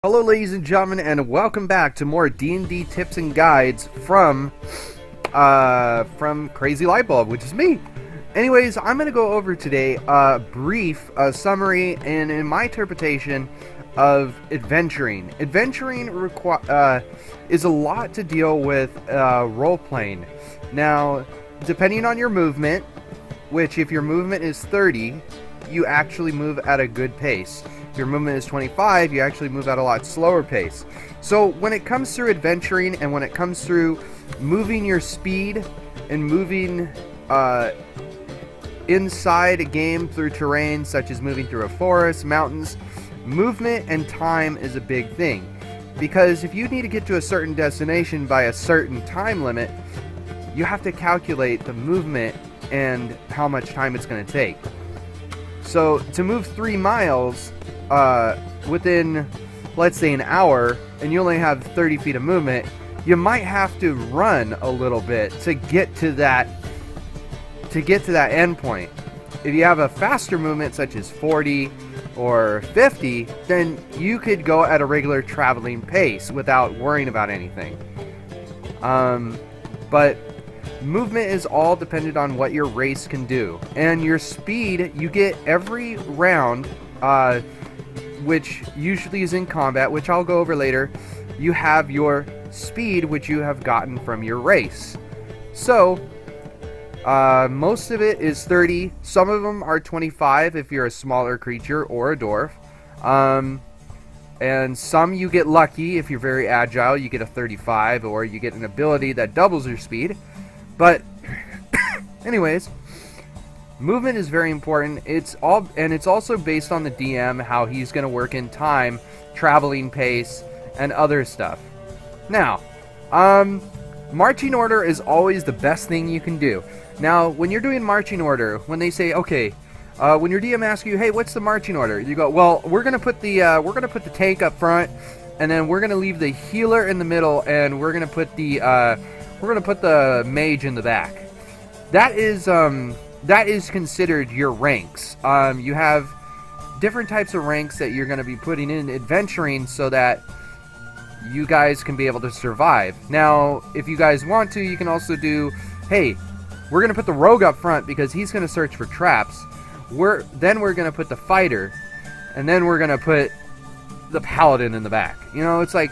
Hello ladies and gentlemen, and welcome back to more D&D tips and guides from Crazy Lightbulb, which is me. Anyways, I'm going to go over today a brief summary and in my interpretation of adventuring. Adventuring is a lot to deal with role-playing. Now, depending on your movement, which if your movement is 30, you actually move at a good pace. If your movement is 25, you actually move at a lot slower pace. So when it comes through adventuring and when it comes through moving your speed and moving inside a game through terrain such as moving through a forest, mountains, movement and time is a big thing. Because if you need to get to a certain destination by a certain time limit, you have to calculate the movement and how much time it's going to take. So to move 3 miles within, let's say, an hour, and you only have 30 feet of movement, you might have to run a little bit to get to that end point. If you have a faster movement such as 40 or 50, then you could go at a regular traveling pace without worrying about anything. But movement is all dependent on what your race can do. And your speed, you get every round, which usually is in combat, which I'll go over later. You have your speed, which you have gotten from your race. So, most of it is 30. Some of them are 25 if you're a smaller creature or a dwarf. And some you get lucky. If you're very agile, you get a 35, or you get an ability that doubles your speed. But anyways, movement is very important. It's also based on the DM, how he's going to work in time, traveling pace, and other stuff. Now, marching order is always the best thing you can do. Now, when you're doing marching order, when they say, okay, when your DM asks you, hey, what's the marching order? You go, well, we're gonna put the tank up front, and then we're gonna leave the healer in the middle, and we're gonna put the mage in the back. That is considered your ranks. You have different types of ranks that you're going to be putting in adventuring so that you guys can be able to survive. Now, if you guys want to, you can also do, hey, we're going to put the rogue up front because he's going to search for traps. Then we're going to put the fighter, and then we're going to put the paladin in the back. You know, it's like,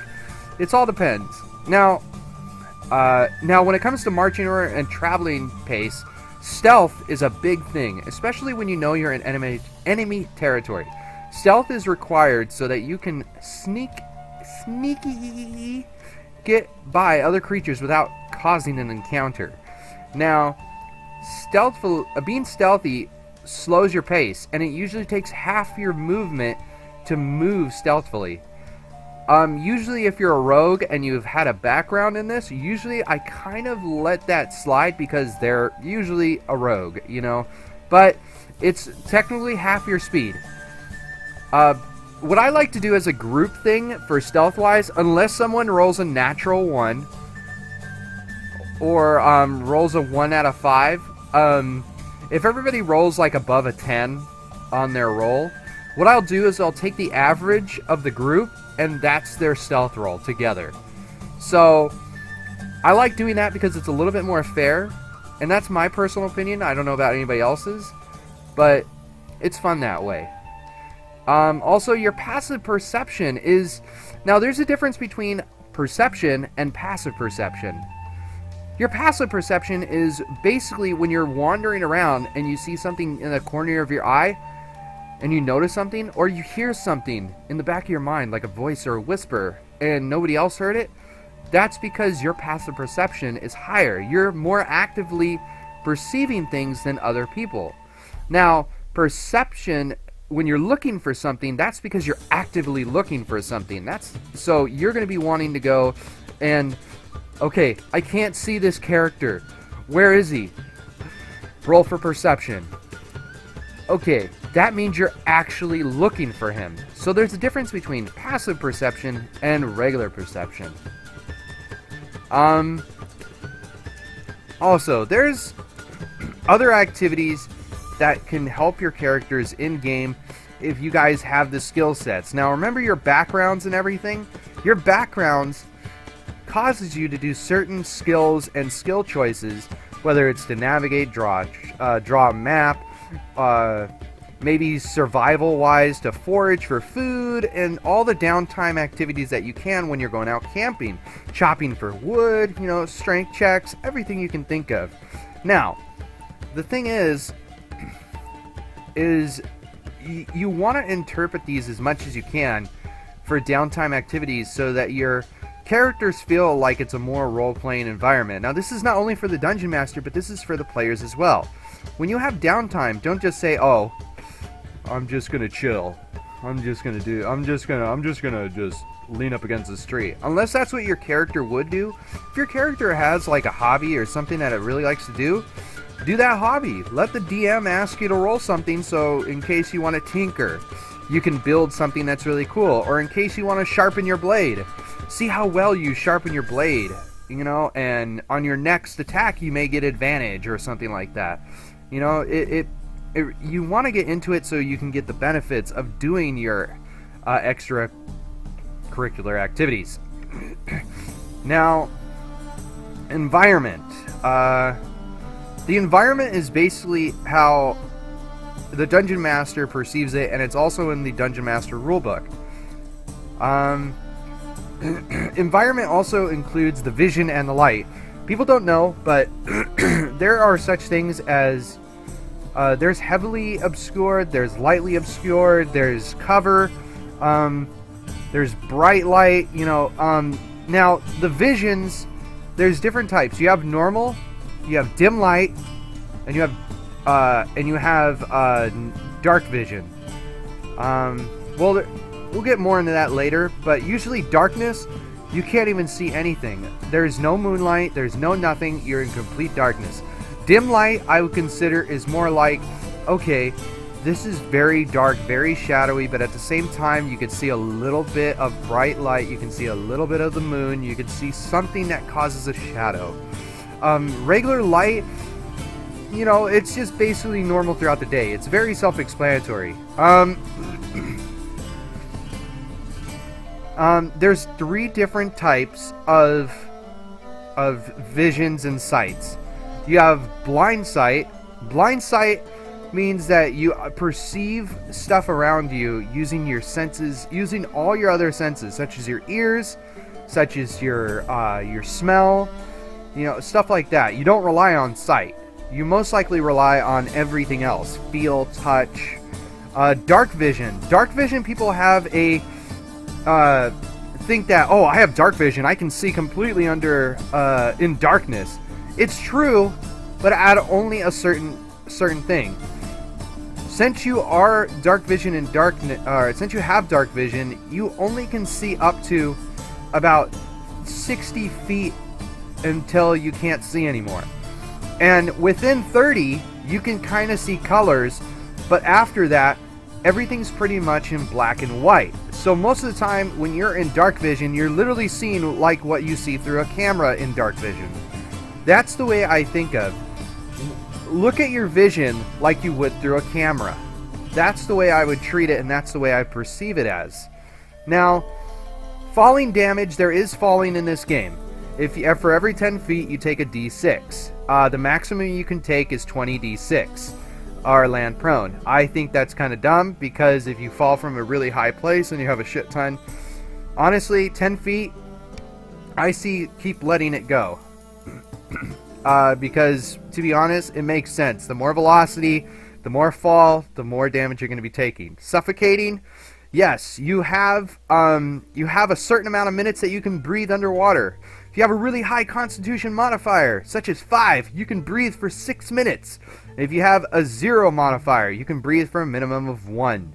it all depends. Now, when it comes to marching order and traveling pace, stealth is a big thing, especially when you know you're in enemy territory. Stealth is required so that you can sneaky get by other creatures without causing an encounter. Now, being stealthy slows your pace, and it usually takes half your movement to move stealthily. Usually if you're a rogue and you've had a background in this, usually I kind of let that slide because they're usually a rogue, you know, but it's technically half your speed. What I like to do as a group thing for stealth-wise, unless someone rolls a natural 1 or rolls a 1 out of 5, if everybody rolls like above a 10 on their roll, what I'll do is I'll take the average of the group, and that's their stealth roll together. So, I like doing that because it's a little bit more fair, and that's my personal opinion. I don't know about anybody else's, but it's fun that way. Also, your passive perception is... Now, there's a difference between perception and passive perception. Your passive perception is basically when you're wandering around and you see something in the corner of your eye, and you notice something, or you hear something in the back of your mind, like a voice or a whisper, and nobody else heard it, that's because your passive perception is higher. You're more actively perceiving things than other people. Now, perception, when you're looking for something, that's because you're actively looking for something. So you're going to be wanting to go and, okay, I can't see this character. Where is he? Roll for perception. Okay, that means you're actually looking for him. So there's a difference between passive perception and regular perception. Also, there's other activities that can help your characters in-game if you guys have the skill sets. Now remember your backgrounds and everything. Your backgrounds causes you to do certain skills and skill choices, whether it's to navigate, draw a map, maybe survival-wise to forage for food, and all the downtime activities that you can when you're going out camping. Chopping for wood, you know, strength checks, everything you can think of. Now, the thing is you want to interpret these as much as you can for downtime activities so that your characters feel like it's a more role-playing environment. Now, this is not only for the Dungeon Master, but this is for the players as well. When you have downtime, don't just say, "Oh, I'm just gonna chill. I'm just gonna just lean up against the tree." Unless that's what your character would do. If your character has like a hobby or something that it really likes to do that hobby. Let the DM ask you to roll something, so in case you want to tinker, you can build something that's really cool. Or in case you want to sharpen your blade, see how well you sharpen your blade, you know, and on your next attack you may get advantage or something like that. You know, you want to get into it so you can get the benefits of doing your extra curricular activities. Now, environment. The environment is basically how the Dungeon Master perceives it, and it's also in the Dungeon Master rulebook. Environment also includes the vision and the light. People don't know, but there are such things as there's heavily obscured, there's lightly obscured, there's cover, there's bright light, you know. Now, the visions, there's different types. You have normal, you have dim light, and you have dark vision. Well, we'll get more into that later, but usually darkness, you can't even see anything. There's no moonlight, there's no nothing, you're in complete darkness. Dim light, I would consider, is more like, okay, this is very dark, very shadowy, but at the same time, you can see a little bit of bright light, you can see a little bit of the moon, you can see something that causes a shadow. Regular light, you know, it's just basically normal throughout the day. It's very self-explanatory. There's 3 different types of visions and sights. You have blind sight. Blind sight means that you perceive stuff around you using your senses, using all your other senses, such as your ears, such as your smell, you know, stuff like that. You don't rely on sight. You most likely rely on everything else. Feel, touch. Dark vision. Dark vision, people have a think that, oh, I have dark vision, I can see completely in darkness. It's true, but at only a certain thing. Since you are dark vision in darkness, since you have dark vision, you only can see up to about 60 feet until you can't see anymore. And within 30, you can kind of see colors, but after that, everything's pretty much in black and white. So most of the time, when you're in dark vision, you're literally seeing like what you see through a camera in dark vision. That's the way I think of. Look at your vision like you would through a camera. That's the way I would treat it, and that's the way I perceive it as. Now, falling damage, there is falling in this game. For every 10 feet, you take a d6. The maximum you can take is 20 d6. Or land prone. I think that's kind of dumb, because if you fall from a really high place and you have a shit ton, honestly, 10 feet, I see keep letting it go. Because, to be honest, it makes sense. The more velocity, the more fall, the more damage you're going to be taking. Suffocating, yes, you have a certain amount of minutes that you can breathe underwater. If you have a really high constitution modifier, such as 5, you can breathe for 6 minutes. If you have a 0 modifier, you can breathe for a minimum of 1.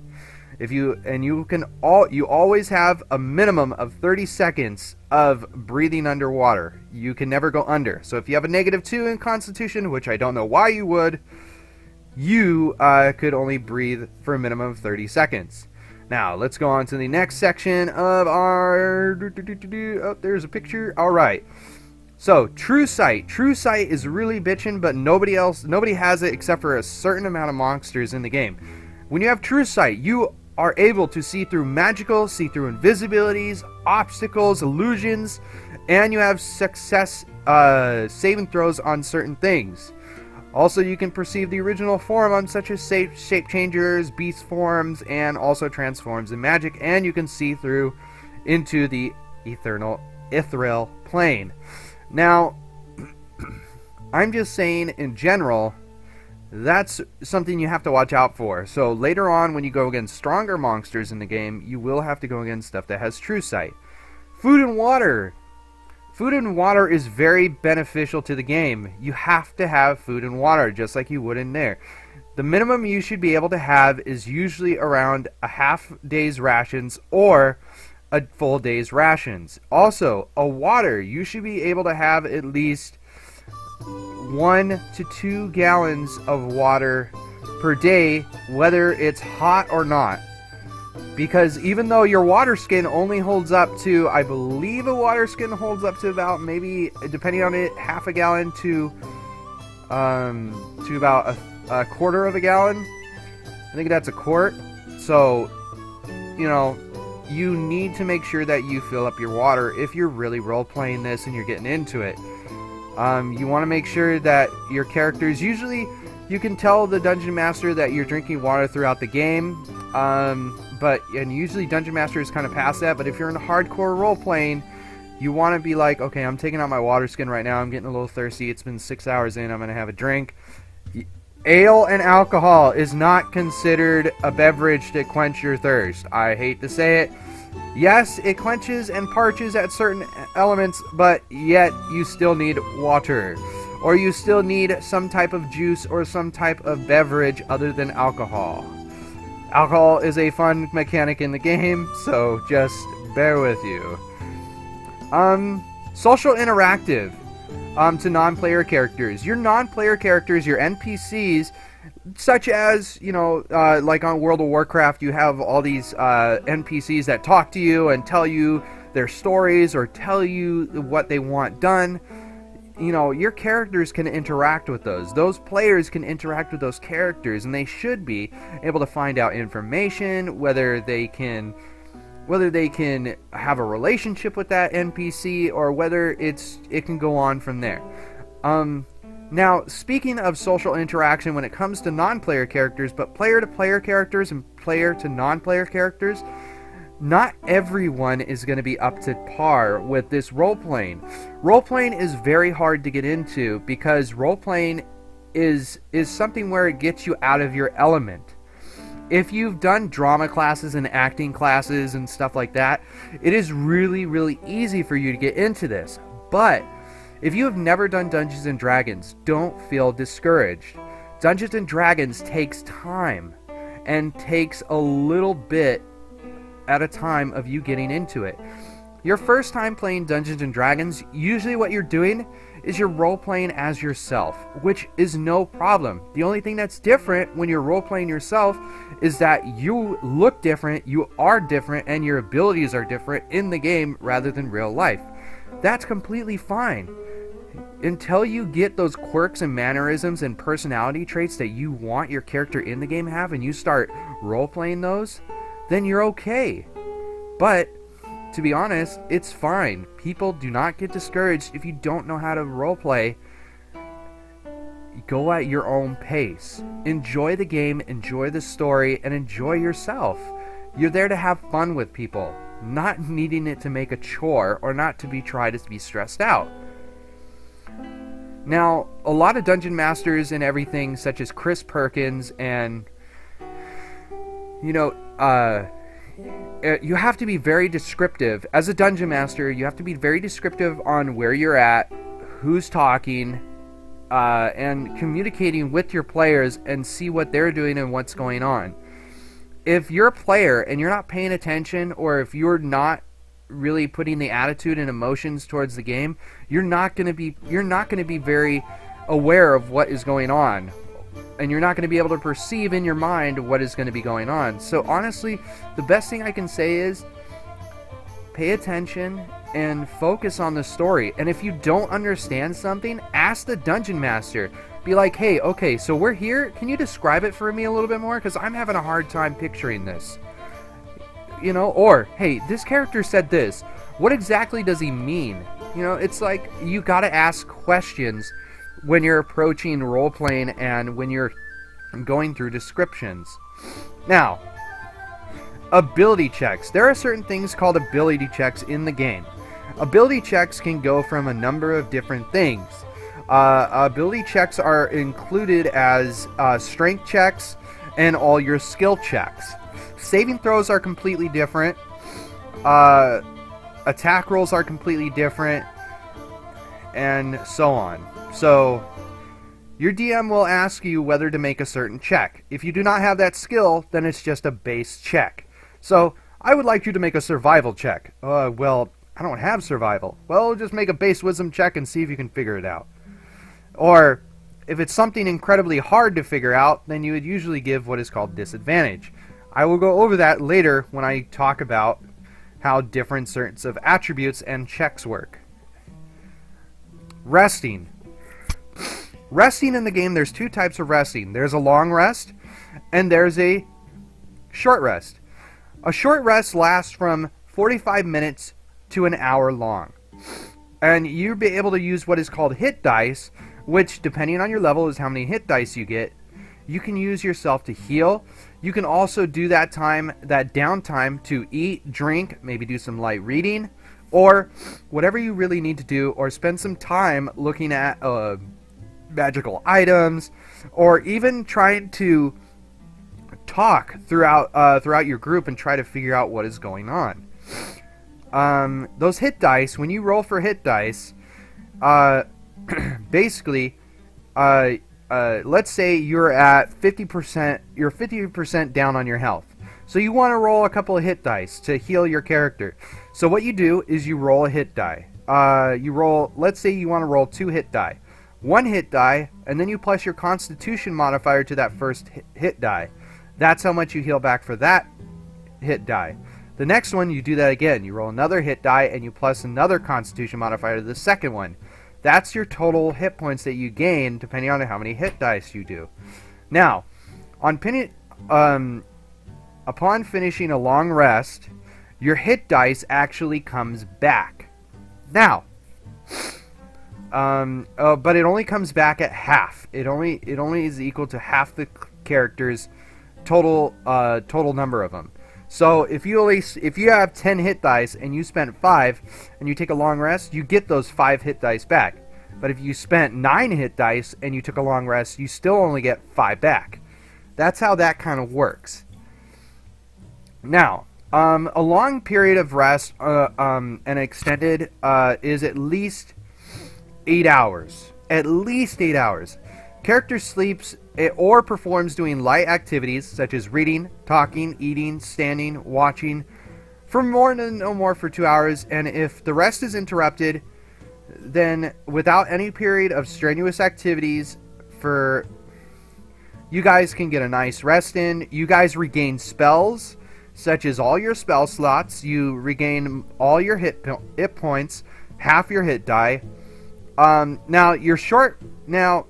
You always have a minimum of 30 seconds of breathing underwater. You can never go under. So if you have a -2 in constitution, which I don't know why you would, you could only breathe for a minimum of 30 seconds. Now, let's go on to the next section of our... Oh, there's a picture. All right. So, True Sight. True Sight is really bitchin', but nobody has it except for a certain amount of monsters in the game. When you have true sight, you are able to see through magical, see through invisibilities, obstacles, illusions, and you have success saving throws on certain things. Also, you can perceive the original form on such as shape changers, beast forms, and also transforms in magic, and you can see through into the ethereal plane. Now, I'm just saying in general, that's something you have to watch out for. So later on, when you go against stronger monsters in the game, you will have to go against stuff that has true sight. Food and water. Food and water is very beneficial to the game. You have to have food and water, just like you would in there. The minimum you should be able to have is usually around a half day's rations or a full day's rations. Also, a water. You should be able to have at least 1 to 2 gallons of water per day, whether it's hot or not. Because even though your water skin only holds up to, I believe a water skin holds up to about, maybe, depending on it, half a gallon to about a quarter of a gallon. I think that's a quart. So, you know, you need to make sure that you fill up your water if you're really role-playing this and you're getting into it. You want to make sure that your characters, usually you can tell the Dungeon Master that you're drinking water throughout the game, and usually Dungeon Master is kind of past that, but if you're in hardcore role-playing, you want to be like, okay, I'm taking out my water skin right now, I'm getting a little thirsty, it's been 6 hours in, I'm going to have a drink. Ale and alcohol is not considered a beverage to quench your thirst. I hate to say it. Yes, it quenches and parches at certain elements, but yet you still need water. Or you still need some type of juice or some type of beverage other than alcohol. Alcohol is a fun mechanic in the game, so just bear with you. Social interactive to non-player characters. Your non-player characters, your NPCs, such as, you know, like on World of Warcraft, you have all these NPCs that talk to you and tell you their stories or tell you what they want done. You know, your characters can interact with those. Those players can interact with those characters, and they should be able to find out information, whether they can have a relationship with that NPC or whether it can go on from there. Now, speaking of social interaction when it comes to non-player characters, but player-to-player characters and player-to-non-player characters, not everyone is going to be up to par with this role-playing. Role-playing is very hard to get into because role-playing is something where it gets you out of your element. If you've done drama classes and acting classes and stuff like that, it is really, really easy for you to get into this. But if you have never done Dungeons & Dragons, don't feel discouraged. Dungeons & Dragons takes time and takes a little bit at a time of you getting into it. Your first time playing Dungeons & Dragons, usually what you're doing is you're role-playing as yourself, which is no problem. The only thing that's different when you're role-playing yourself is that you look different, you are different, and your abilities are different in the game rather than real life. That's completely fine. Until you get those quirks and mannerisms and personality traits that you want your character in the game to have and you start role-playing those, then you're okay. But to be honest, it's fine. People do not get discouraged if you don't know how to roleplay. Go at your own pace. Enjoy the game, enjoy the story, and enjoy yourself. You're there to have fun with people, not needing it to make a chore or not to be tried to be stressed out. Now, a lot of dungeon masters and everything, such as Chris Perkins and, you have to be very descriptive. As a dungeon master, you have to be very descriptive on where you're at, who's talking, and communicating with your players and see what they're doing and what's going on. If you're a player and you're not paying attention, or if you're not really putting the attitude and emotions towards the game, you're not going to be very aware of what is going on. And you're not going to be able to perceive in your mind what is going to be going on. So honestly, the best thing I can say is pay attention and focus on the story. And if you don't understand something, ask the dungeon master. Be like, hey, okay, so we're here. Can you describe it for me a little bit more? Because I'm having a hard time picturing this. You know, or, hey, this character said this. What exactly does he mean? You know, it's like you gotta ask questions when you're approaching role-playing and when you're going through descriptions. Now, ability checks. There are certain things called ability checks in the game. Ability checks can go from a number of different things. Ability checks are included as strength checks and all your skill checks. Saving throws are completely different. Attack rolls are completely different, and so on. So, your DM will ask you whether to make a certain check. If you do not have that skill, then it's just a base check. So, I would like you to make a survival check. Well, I don't have survival. Well, just make a base wisdom check and see if you can figure it out. Or, if it's something incredibly hard to figure out, then you would usually give what is called disadvantage. I will go over that later when I talk about how different sorts of attributes and checks work. Resting. Resting in the game, there's two types of resting. There's a long rest, and there's a short rest. A short rest lasts from 45 minutes to an hour long. And you'll be able to use what is called hit dice, which, depending on your level, is how many hit dice you get. You can use yourself to heal. You can also do that downtime to eat, drink, maybe do some light reading, or whatever you really need to do, or spend some time looking at magical items, or even trying to talk throughout your group and try to figure out what is going on. Those hit dice, when you roll for hit dice, basically, let's say you're at 50%, you're 50% down on your health. So you want to roll a couple of hit dice to heal your character. So what you do is you roll a hit die. Let's say you want to roll 2 hit die. 1 hit die, and then you plus your constitution modifier to that first hit die. That's how much you heal back for that hit die. The next one, you do that again. You roll another hit die, and you plus another constitution modifier to the second one. That's your total hit points that you gain, depending on how many hit dice you do. Now, upon finishing a long rest, your hit dice actually comes back. Now, but it only comes back at half. It only is equal to half the character's total number of them. So if you have 10 hit dice and you spent 5 and you take a long rest, you get those 5 hit dice back. But if you spent 9 hit dice and you took a long rest, you still only get 5 back. That's how that kind of works. Now, a long period of rest and extended is at least 8 hours. At least 8 hours. Character sleeps or performs doing light activities such as reading, talking, eating, standing, watching for no more for 2 hours, and if the rest is interrupted, then without any period of strenuous activities, you guys can get a nice rest in. You guys regain spells such as all your spell slots. You regain all your hit points, half your hit die. Now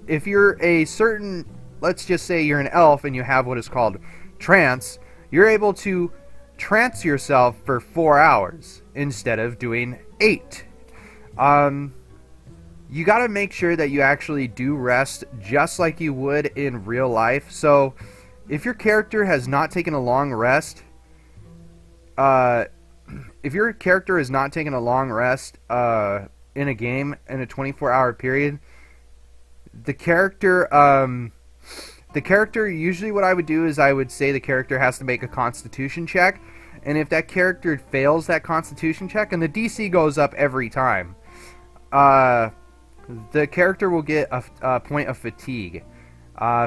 if you're a certain, let's just say you're an elf and you have what is called trance, you're able to trance yourself for 4 hours instead of doing 8. You got to make sure that you actually do rest just like you would in real life. So if your character has not taken a long rest, in a game in a 24-hour period, the character usually what I would do is I would say the character has to make a constitution check, and if that character fails that constitution check, and the DC goes up every time, the character will get a point of fatigue.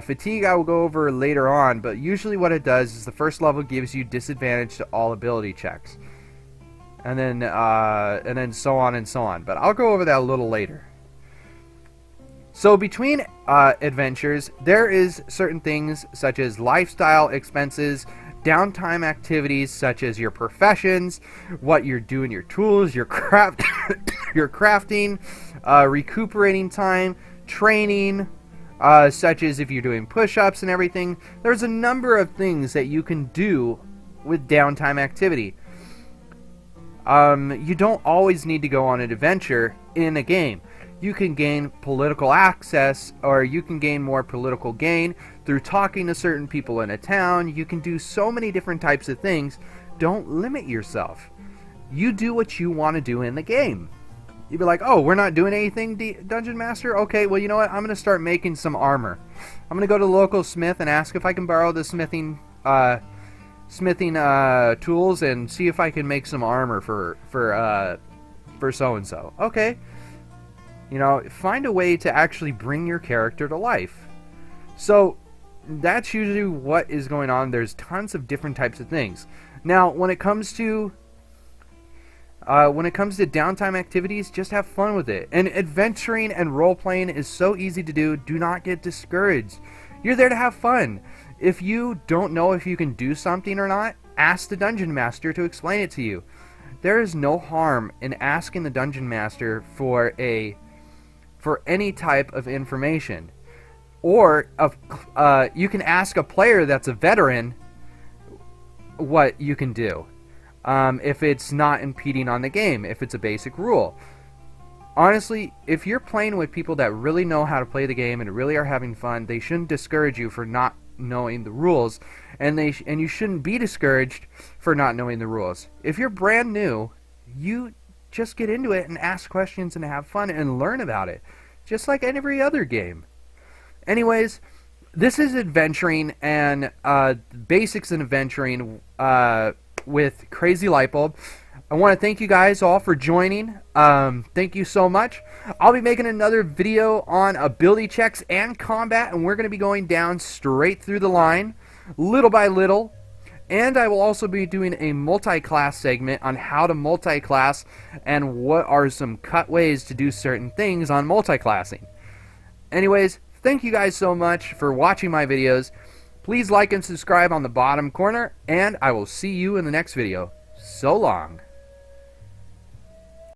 Fatigue I will go over later on, but usually what it does is the first level gives you disadvantage to all ability checks. And then so on and so on. But I'll go over that a little later. So between adventures, there is certain things such as lifestyle expenses, downtime activities such as your professions, what you're doing, your tools, your crafting, recuperating time, training, such as if you're doing push-ups and everything. There's a number of things that you can do with downtime activity. You don't always need to go on an adventure in a game. You can gain political access, or you can gain more political gain through talking to certain people in a town. You can do so many different types of things. Don't limit yourself. You do what you want to do in the game. You'd be like, oh, we're not doing anything, Dungeon Master? Okay, well, you know what? I'm going to start making some armor. I'm going to go to the local smith and ask if I can borrow the smithing tools and see if I can make some armor for so-and-so. Okay. You know, find a way to actually bring your character to life. So, that's usually what is going on. There's tons of different types of things. Now, when it comes to downtime activities, just have fun with it. And adventuring and role-playing is so easy to do. Do not get discouraged. You're there to have fun. If you don't know if you can do something or not, ask the Dungeon Master to explain it to you. There is no harm in asking the Dungeon Master for any type of information. Or you can ask a player that's a veteran what you can do. If it's not impeding on the game, if it's a basic rule. Honestly, if you're playing with people that really know how to play the game and really are having fun, they shouldn't discourage you for not knowing the rules, and you shouldn't be discouraged for not knowing the rules. If you're brand new, you just get into it and ask questions and have fun and learn about it, just like every other game. Anyways, this is adventuring and basics in adventuring with Crazy Lightbulb. I want to thank you guys all for joining. Thank you so much. I'll be making another video on ability checks and combat, and we're going to be going down straight through the line, little by little. And I will also be doing a multi-class segment on how to multi-class and what are some cut ways to do certain things on multi-classing. Anyways, thank you guys so much for watching my videos. Please like and subscribe on the bottom corner, and I will see you in the next video. So long.